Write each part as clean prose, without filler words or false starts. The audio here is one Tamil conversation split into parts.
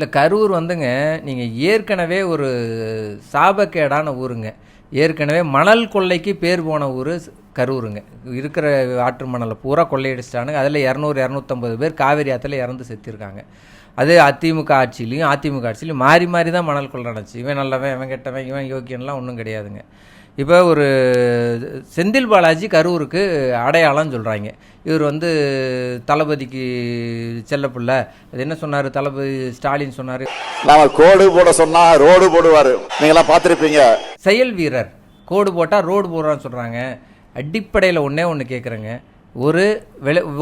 இல்லை கரூர் வந்துங்க, நீங்கள் ஏற்கனவே ஒரு சாபக்கேடான ஊருங்க. ஏற்கனவே மணல் கொள்ளைக்கு பேர் போன ஊர் கரூருங்க. இருக்கிற ஆற்று மணலை பூரா கொள்ளையடிச்சிட்டானுங்க. அதில் 200-250 பேர் காவேரி ஆற்றுல இறந்து செத்துருக்காங்க. அது அதிமுக ஆட்சியிலையும் மாறி மாறி தான் மணல் கொள்ளை நடந்துச்சு. இவன் நல்லவன், இவன் கெட்டவன், இவன் யோக்கியன்லாம் ஒன்றும் கிடையாதுங்க. இப்போ ஒரு செந்தில் பாலாஜி கரூருக்கு அடையாளம் சொல்கிறாங்க. இவர் தளபதிக்கு செல்லப்பிள்ளை. அது என்ன சொன்னார் தளபதி ஸ்டாலின் சொன்னார், நாம கோடு போட சொன்னா ரோடு போடுவார், நீங்களாம் பார்த்துருப்பீங்க. செயல் வீரர் கோடு போட்டால் ரோடு போடுறான்னு சொல்கிறாங்க. அடிப்படையில் ஒன்று கேட்குறேங்க. ஒரு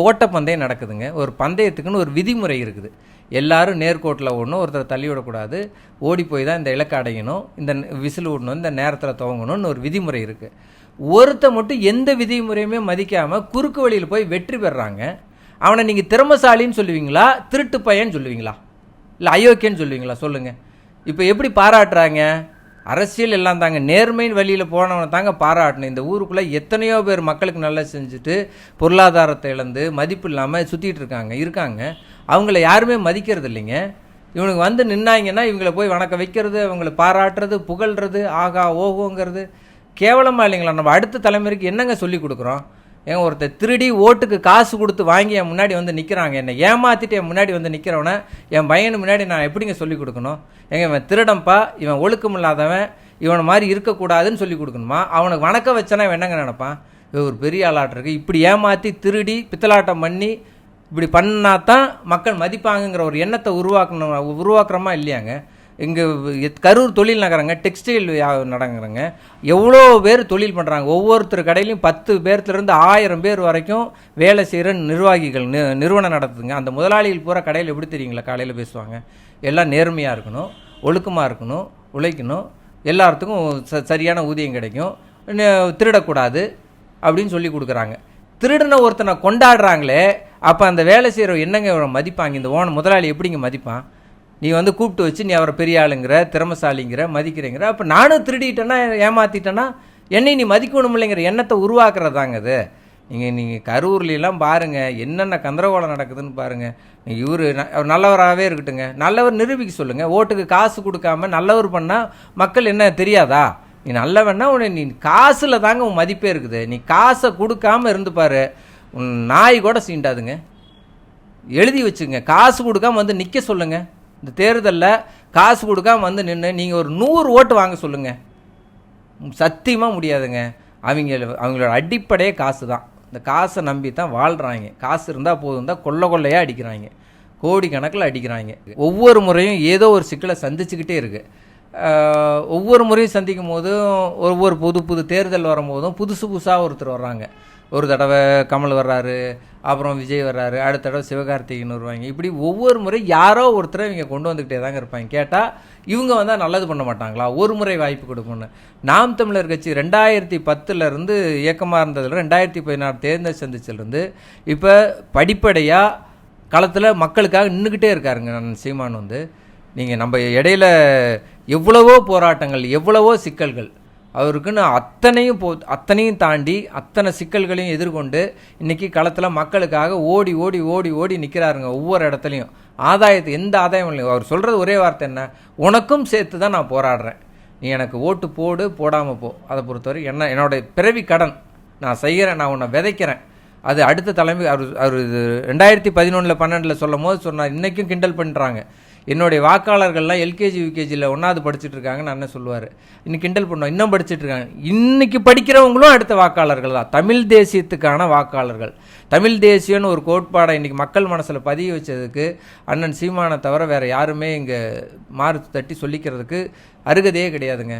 ஓட்டப்பந்தயம் நடக்குதுங்க. ஒரு பந்தயத்துக்குன்னு ஒரு விதிமுறை இருக்குது. எல்லாரும் நேர்கோட்டில் ஓடணும், ஒருத்தர் தள்ளி விடக்கூடாது, ஓடி போய் தான் இந்த இலக்கை அடையணும், இந்த விசில் விடணும், இந்த நேரத்தில் துவங்கணும்னு ஒரு விதிமுறை இருக்குது. ஒருத்த மட்டும் எந்த விதிமுறையுமே மதிக்காமல் குறுக்கு வழியில் போய் வெற்றி பெறாங்க. அவனை நீங்கள் திறமசாலின்னு சொல்லுவீங்களா, திருட்டு பையன்னு சொல்லுவீங்களா, இல்லை அயோக்கியன்னு சொல்லுவீங்களா? சொல்லுங்கள். இப்போ எப்படி பாராட்டுறாங்க? அரசியல் எல்லாம் தாங்க, நேர்மையின் வழியில் போனவனை தாங்க பாராட்டணும். இந்த ஊருக்குள்ளே எத்தனையோ பேர் மக்களுக்கு நல்லா செஞ்சுட்டு பொருளாதாரத்தை இழந்து மதிப்பு இல்லாமல் சுற்றிட்டு இருக்காங்க. அவங்கள யாருமே மதிக்கிறது இல்லைங்க. இவனுக்கு நின்னாங்கன்னா இவங்களை போய் வணக்கம் வைக்கிறது, அவங்களை பாராட்டுறது, புகழ்றது, ஆகா ஓகோங்கிறது கேவலமாக இல்லைங்களா? நம்ம அடுத்த தலைமுறைக்கு என்னங்க சொல்லி கொடுக்குறோம்? ஏங்க ஒருத்தர் திருடி ஓட்டுக்கு காசு கொடுத்து வாங்கி என் முன்னாடி நிற்கிறாங்க, என்னை ஏமாற்றிட்டு என் முன்னாடி நிற்கிறவனை என் பையனு முன்னாடி நான் எப்படிங்க சொல்லிக் கொடுக்கணும்? ஏங்க இவன் திருடம்பா, இவன் ஒழுக்கம் இல்லாதவன், இவனை மாதிரி இருக்கக்கூடாதுன்னு சொல்லி கொடுக்கணுமா? அவனுக்கு வணக்கம் வச்சனா இவன் என்னங்க நினைப்பான்? இவன் ஒரு பெரிய ஆளாட்டிருக்கு, இப்படி ஏமாற்றி திருடி பித்தலாட்டம் பண்ணி இப்படி பண்ணாதான் மக்கள் மதிப்பாங்கங்கிற ஒரு எண்ணத்தை உருவாக்குறோமா இல்லையாங்க? இங்கே கரூர் தொழில் நகரங்க, டெக்ஸ்டைல் நடங்குறங்க. எவ்வளோ பேர் தொழில் பண்ணுறாங்க. ஒவ்வொருத்தர் கடையிலையும் 10 பேர்த்துலேருந்து 1000 பேர் வரைக்கும் வேலை செய்கிற நிர்வாகிகள் நிறுவனம் நடத்துதுங்க. அந்த முதலாளிகள் பூரா கடையில் எப்படி தெரியுங்களா காலையில் பேசுவாங்க? எல்லாம் நேர்மையாக இருக்கணும், ஒழுக்கமாக இருக்கணும், உழைக்கணும், எல்லாத்துக்கும் சரியான ஊதியம் கிடைக்கும், திருடக்கூடாது அப்படின்னு சொல்லி கொடுக்குறாங்க. திருடனை ஒருத்தனை கொண்டாடுறாங்களே, அப்போ அந்த வேலை செய்கிற என்னங்க மதிப்பாங்க? இந்த முதலாளி எப்படிங்க மதிப்பான்? நீ கூப்பிட்டு வச்சு நீ அவரை பெரிய ஆளுங்கிற, திறமசாலிங்கிற, மதிக்கிறேங்கிற. அப்போ நானும் திருடிட்டேன்னா, ஏமாற்றிட்டேன்னா என்னை நீ மதிக்கணும் இல்லைங்கிற எண்ணத்தை உருவாக்குறதாங்க அது. நீங்கள் கரூர்லாம் பாருங்கள், என்னென்ன கந்தரகோலம் நடக்குதுன்னு பாருங்கள். இவர் நல்லவராகவே இருக்கட்டுங்க, நல்லவர் நிரூபிக்க சொல்லுங்கள். ஓட்டுக்கு காசு கொடுக்காம நல்லவர் பண்ணால் மக்கள் என்ன தெரியாதா? நீ நல்லவன்னா நீ காசில் தாங்க உன் மதிப்பே இருக்குது. நீ காசை கொடுக்காம இருந்து பாரு, உன் நாய் கூட சீண்டாதுங்க. எழுதி வச்சுங்க, காசு கொடுக்காம நிற்க சொல்லுங்கள். இந்த தேர்தலில் காசு கொடுக்காம நின்று நீங்கள் ஒரு 100 ஓட்டு வாங்க சொல்லுங்கள். சத்தியமாக முடியாதுங்க. அவங்களோட அடிப்படையே காசு தான். இந்த காசை நம்பி தான் வாழ்கிறாங்க. காசு இருந்தால் போதும் தான் கொள்ளையாக அடிக்கிறாங்க, கோடிக்கணக்கில் அடிக்கிறாங்க. ஒவ்வொரு முறையும் ஏதோ ஒரு சிக்கலை சந்திச்சுக்கிட்டே இருக்குது. ஒவ்வொரு முறையும் சந்திக்கும் போதும், ஒவ்வொரு புது தேர்தல் வரும்போதும் புதுசாக ஒருத்தர் வர்றாங்க. ஒரு தடவை கமல் வர்றாரு, அப்புறம் விஜய் வர்றாரு, அடுத்த தடவை சிவகார்த்திகேயன் வருவாங்க. இப்படி ஒவ்வொரு முறை யாரோ ஒருத்தரை இவங்க கொண்டு வந்துக்கிட்டே தாங்க இருப்பாங்க. கேட்டால் இவங்க வந்தால் நல்லது பண்ண மாட்டாங்களா? ஒரு முறை வாய்ப்பு கொடுக்கணும்னு. நாம் தமிழர் கட்சி 2010 இயக்கமாக இருந்ததில் 2016 தேர்தல் சந்திச்சிலிருந்து இப்போ படிப்படியாக களத்தில் மக்களுக்காக நின்றுக்கிட்டே இருக்காருங்க சீமான். நீங்கள் நம்ம இடையில எவ்வளவோ போராட்டங்கள், எவ்வளவோ சிக்கல்கள், அவருக்குன்னு அத்தனையும் தாண்டி அத்தனை சிக்கல்களையும் எதிர்கொண்டு இன்றைக்கி களத்தில் மக்களுக்காக ஓடி ஓடி ஓடி ஓடி நிற்கிறாருங்க. ஒவ்வொரு இடத்துலையும் எந்த ஆதாயம் இல்லைங்க. அவர் சொல்கிறது ஒரே வார்த்தை என்ன, உனக்கும் சேர்த்து தான் நான் போராடுறேன், நீ எனக்கு ஓட்டு போடு, போடாமல் போ. அதை பொறுத்தவரை என்னோடய பிறவி கடன் நான் செய்கிறேன், நான் உன்னை விதைக்கிறேன். அது அடுத்த தலைமை அவர் 2011-12 சொல்லும் போது சொன்னார். இன்றைக்கும் கிண்டல் பண்ணுறாங்க. என்னுடைய வாக்காளர்கள்லாம் எல்கேஜி யூகேஜியில் 1வது படிச்சுட்டு இருக்காங்கன்னு அண்ணன் சொல்லுவார். இன்னைக்கு கிண்டல் பண்ணுவோம், இன்னும் படிச்சுட்டு இருக்காங்க. இன்றைக்கி படிக்கிறவங்களும் அடுத்த வாக்காளர்கள் தான், தமிழ் தேசியத்துக்கான வாக்காளர்கள். தமிழ் தேசியம்னு ஒரு கோட்பாடை இன்றைக்கி மக்கள் மனசில் பதிய வச்சதுக்கு அண்ணன் சீமானை தவிர வேறு யாருமே இங்கே மாறு தட்டி சொல்லிக்கிறதுக்கு அருகதையே கிடையாதுங்க.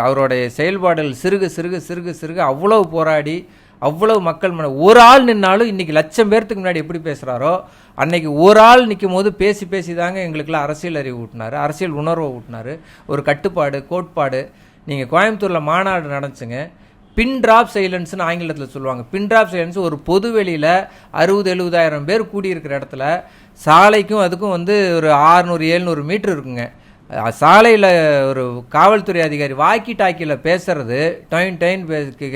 அவருடைய செயல்பாடுகள் சிறுக அவ்வளவு போராடி, அவ்வளவு மக்கள் ஒரு ஆள் நின்னாலும் இன்றைக்கி 1,00,000 பேர்த்துக்கு முன்னாடி எப்படி பேசுகிறாரோ, அன்னைக்கு ஒரு ஆள் நிற்கும் போது பேசி தாங்க எங்களுக்கெல்லாம் அரசியல் அறிவு ஊட்டினார், அரசியல் உணர்வை ஊட்டினார், ஒரு கட்டுப்பாடு, கோட்பாடு. நீங்கள் கோயம்புத்தூரில் மாநாடு நடந்துச்சுங்க. பின் ட்ராப் சைலன்ஸ்னு ஆங்கிலத்தில் சொல்லுவாங்க. பின் ட்ராப் சைலன்ஸ் ஒரு பொது வெளியில் 60,000-70,000 பேர் கூடியிருக்கிற இடத்துல சாலைக்கும் அதுக்கும் ஒரு 600-700 மீட்டர் இருக்குங்க. சாலையில் ஒரு காவல்துறை அதிகாரி வாக்கி டாக்கியில் பேசுகிறது, டைன்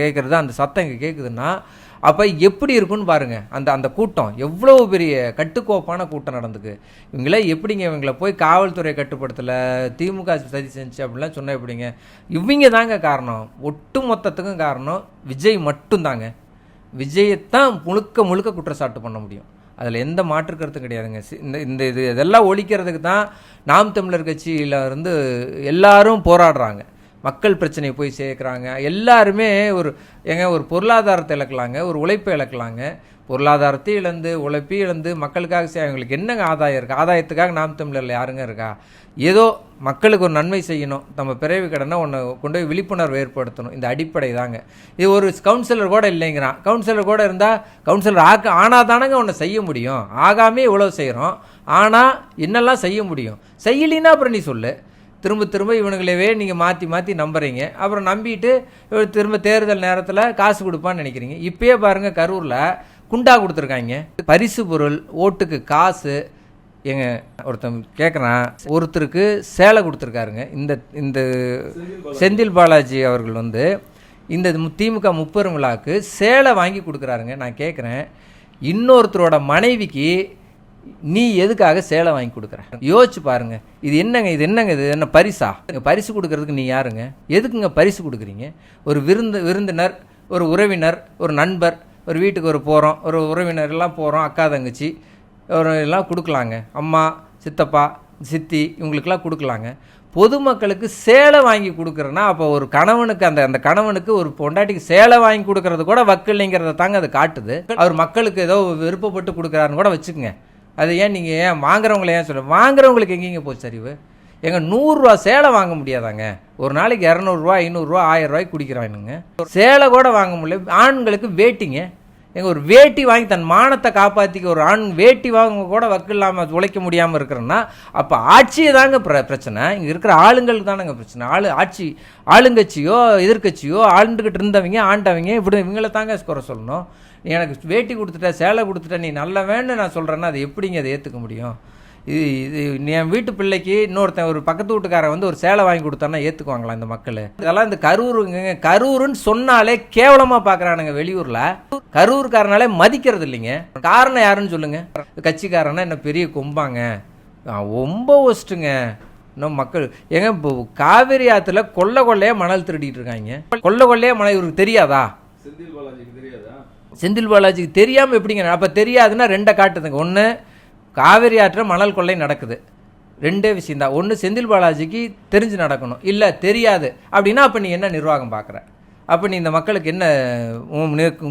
கேட்குறது, அந்த சத்தம் இங்கே கேட்குதுன்னா அப்போ எப்படி இருக்குன்னு பாருங்கள். அந்த கூட்டம் எவ்வளோ பெரிய கட்டுக்கோப்பான கூட்டம் நடந்துக்கு. இவங்களே எப்படிங்க இவங்களை போய் காவல்துறை கட்டுப்படுத்தலை, திமுக சதி செஞ்சு அப்படிலாம் சொன்னால் எப்படிங்க? இவங்க தாங்க காரணம், ஒட்டு மொத்தத்துக்கும் காரணம் விஜய் மட்டும்தாங்க. விஜயத்தான் முழுக்க முழுக்க குற்றச்சாட்டு பண்ண முடியும். அதில் எந்த மாற்று கருத்தும் கிடையாதுங்க. இதெல்லாம் ஒழிக்கிறதுக்கு தான் நாம் தமிழர் கட்சியில் இருந்து எல்லாரும் போராடுறாங்க. மக்கள் பிரச்சனையை போய் சேர்க்குறாங்க. எல்லாருமே ஒரு பொருளாதாரத்தை இழக்கலாங்க, ஒரு உழைப்பை இழக்கலாங்க. பொருளாதாரத்தை இழந்து உழைப்பை இழந்து மக்களுக்காக அவங்களுக்கு என்னங்க ஆதாயம் இருக்குது? ஆதாயத்துக்காக நாம் தமிழரில் யாருங்க இருக்கா? ஏதோ மக்களுக்கு ஒரு நன்மை செய்யணும், நம்ம பிறவி கடனை ஒன்று கொண்டு போய் விழிப்புணர்வு ஏற்படுத்தணும். இந்த அடிப்படை தாங்க. இது ஒரு கவுன்சிலர் கூட இல்லைங்கிறான். கவுன்சிலர் கூட இருந்தால் கவுன்சிலர் ஆனால் தானங்க ஒன்று செய்ய முடியும். ஆகாமே இவ்வளோ செய்கிறோம், ஆனால் என்னெல்லாம் செய்ய முடியும்? செய்யலின்னா அப்புறம் நீ சொல்லு. திரும்ப திரும்ப இவனுங்களவே நீங்கள் மாற்றி மாற்றி நம்புறீங்க. அப்புறம் நம்பிட்டு திரும்ப தேர்தல் நேரத்தில் காசு கொடுப்பான்னு நினைக்கிறீங்க. இப்பயே பாருங்கள், கரூரில் குண்டா கொடுத்துருக்காங்க, பரிசு பொருள், ஓட்டுக்கு காசு. எங்க ஒருத்தன் கேட்குறான், ஒருத்தருக்கு சேலை கொடுத்துருக்காருங்க. இந்த செந்தில் பாலாஜி அவர்கள் இந்த திமுக முப்பெரும் விழாவுக்கு சேலை வாங்கி கொடுக்குறாருங்க. நான் கேட்குறேன், இன்னொருத்தரோட மனைவிக்கு நீ எதுக்காக சேலை வாங்கி கொடுக்குற? யோசிச்சு பாருங்க. இது என்னங்க? இது என்ன பரிசா? பரிசு கொடுக்கறதுக்கு நீ யாருங்க? எதுக்குங்க பரிசு கொடுக்குறீங்க? ஒரு விருந்தினர், ஒரு உறவினர், ஒரு நண்பர், ஒரு வீட்டுக்கு போகிறோம், ஒரு உறவினர் எல்லாம் போகிறோம், அக்கா தங்கச்சி எல்லாம் கொடுக்கலாங்க. அம்மா, சித்தப்பா, சித்தி, இவங்களுக்கெல்லாம் கொடுக்கலாங்க. பொதுமக்களுக்கு சேலை வாங்கி கொடுக்குறேன்னா அப்போ ஒரு கணவனுக்கு அந்த கணவனுக்கு ஒரு பொண்டாட்டிக்கு சேலை வாங்கி கொடுக்கறது கூட வக்கு இல்லைங்கிறத தாங்க அது காட்டுது. அவர் மக்களுக்கு ஏதோ விருப்பப்பட்டு கொடுக்குறாருன்னு கூட வச்சுக்கோங்க. அது ஏன் நீங்கள் வாங்குறவங்கள ஏன் சொல்ல? வாங்குறவங்களுக்கு எங்கேங்க போச்சு அறிவு? எங்கள் 100 ரூபா சேலை வாங்க முடியாதாங்க? ஒரு நாளைக்கு 200 500 1000 குடிக்கிறானுங்க. சேலை கூட வாங்க முடியல. ஆண்களுக்கு வேட்டிங்க, ஒரு வேட்டி வாங்கி தன் மானத்தை காப்பாற்றிக்க ஒரு ஆண் வேட்டி வாங்க கூட வக்கு இல்லாமல் உழைக்க முடியாமல் இருக்கிறேன்னா அப்போ ஆட்சியை தாங்க பிரச்சனை. இங்கே இருக்கிற ஆளுங்களுக்கு தானங்க பிரச்சனை. ஆளுங்கட்சியோ எதிர்கட்சியோ ஆண்டுகிட்டு இருந்தவங்க ஆண்டவங்க இப்படி இவங்களை தாங்க குறை சொல்லணும். நீ எனக்கு வேட்டி கொடுத்துட்ட, சேலை கொடுத்துட்ட, நீ நல்லவேன்னு நான் சொல்கிறேன்னா அது எப்படிங்க அதை ஏற்றுக்க முடியும்? இது என் வீட்டு பிள்ளைக்கு இன்னொருத்தன் ஒரு பக்கத்து வீட்டுக்காரன் ஒரு சேலை வாங்கி கொடுத்தான்னா ஏற்றுக்குவாங்களா இந்த மக்கள்? இதெல்லாம் இந்த கரூருன்னு சொன்னாலே கேவலமாக பார்க்குறானுங்க வெளியூரில். கரூருக்காரனாலே மதிக்கிறது இல்லைங்க. காரணம் யாருன்னு சொல்லுங்க? கட்சிக்காரனா என்ன பெரிய கொம்பாங்க, ரொம்ப ஒஸ்ட்டுங்க. இன்னும் மக்கள் இப்போ காவிரி ஆற்றுல கொள்ளையாக மணல் திருடிட்டு இருக்காங்க. கொள்ளையாக மணல் இவருக்கு தெரியாதா? செந்தில் பாலாஜிக்கு தெரியாமல் எப்படிங்க? அப்போ தெரியாதுன்னா ரெண்டை காட்டுதுங்க. ஒன்று, காவிரி ஆற்ற மணல் கொள்ளை நடக்குது, ரெண்டே விஷயந்தான். ஒன்று செந்தில் பாலாஜிக்கு தெரிஞ்சு நடக்கணும், இல்லை தெரியாது அப்படின்னா அப்போ நீ என்ன நிர்வாகம் பார்க்குற? அப்போ நீ இந்த மக்களுக்கு என்ன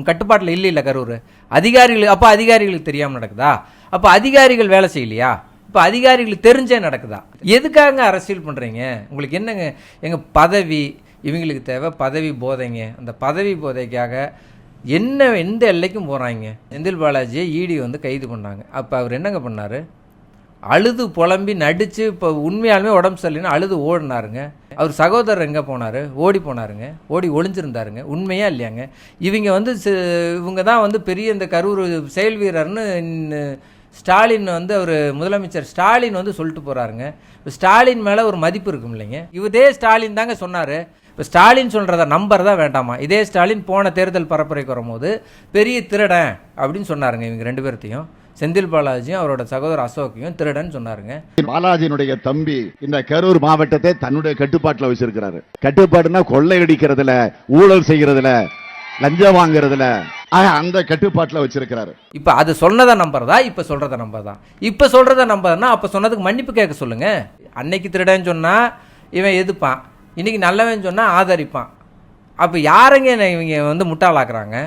கட்டுப்பாட்டில் இல்லை கரூர் அதிகாரிகள்? அப்போ அதிகாரிகளுக்கு தெரியாமல் நடக்குதா? அப்போ அதிகாரிகள் வேலை செய்யலையா? இப்போ அதிகாரிகளுக்கு தெரிஞ்சே நடக்குதா? எதுக்காக அரசியல் பண்ணுறீங்க? உங்களுக்கு என்னங்க? எங்கள் பதவி இவங்களுக்கு தேவை, பதவி போதைங்க. அந்த பதவி போதைக்காக எந்த எல்லைக்கும் போகிறாங்க. செந்தில் பாலாஜியை ஈடி கைது பண்ணாங்க. அப்போ அவர் என்னங்க பண்ணார்? அழுது புலம்பி நடித்து இப்போ உண்மையாலுமே உடம்பு சரியில்லைன்னு அழுது ஓடினாருங்க. அவர் சகோதரர் எங்கே போனார்? ஓடி போனாருங்க, ஓடி ஒளிஞ்சிருந்தாருங்க. உண்மையா இல்லையாங்க? இவங்க தான் பெரிய இந்த கரூர் செயல் வீரர்னு ஸ்டாலின் அவர் முதலமைச்சர் ஸ்டாலின் சொல்லிட்டு போகிறாருங்க. இப்போ ஸ்டாலின் மேலே ஒரு மதிப்பு இருக்கும் இல்லைங்க? இதே ஸ்டாலின் தாங்க சொன்னார். இப்போ ஸ்டாலின் சொல்கிறத நம்பர் தான் வேண்டாமா? இதே ஸ்டாலின் போன தேர்தல் பரப்புரைக்கு வரும்போது பெரிய திருடன் அப்படின்னு சொன்னாருங்க. இவங்க 2 பேர்த்தையும், செந்தில் பாலாஜியும் அவரோட சகோதரர் அசோக்கையும் திருடன் சொன்னாருங்க. பாலாஜியினுடைய தம்பி இந்த கரூர் மாவட்டத்தை தன்னுடைய கட்டுப்பாட்டில் வச்சிருக்கிறாரு. கட்டுப்பாடுனா கொள்ளையடிக்கிறதுல, ஊழல் செய்யறதுல, லஞ்சம் வாங்குறதுல அந்த கட்டுப்பாட்டில் வச்சிருக்கிறாரு. இப்ப அது சொன்னத நம்பர் தான், இப்ப சொல்றத நம்பர் தான். இப்ப சொல்றத நம்பர்னா அப்ப சொன்னதுக்கு மன்னிப்பு கேட்க சொல்லுங்க. அன்னைக்கு திருடன்னு சொன்னா இவன் எதுப்பான், இன்னைக்கு நல்லவன் சொன்னா ஆதரிப்பான். அப்ப யாருங்க இவங்க முட்டாளாக்குறாங்க?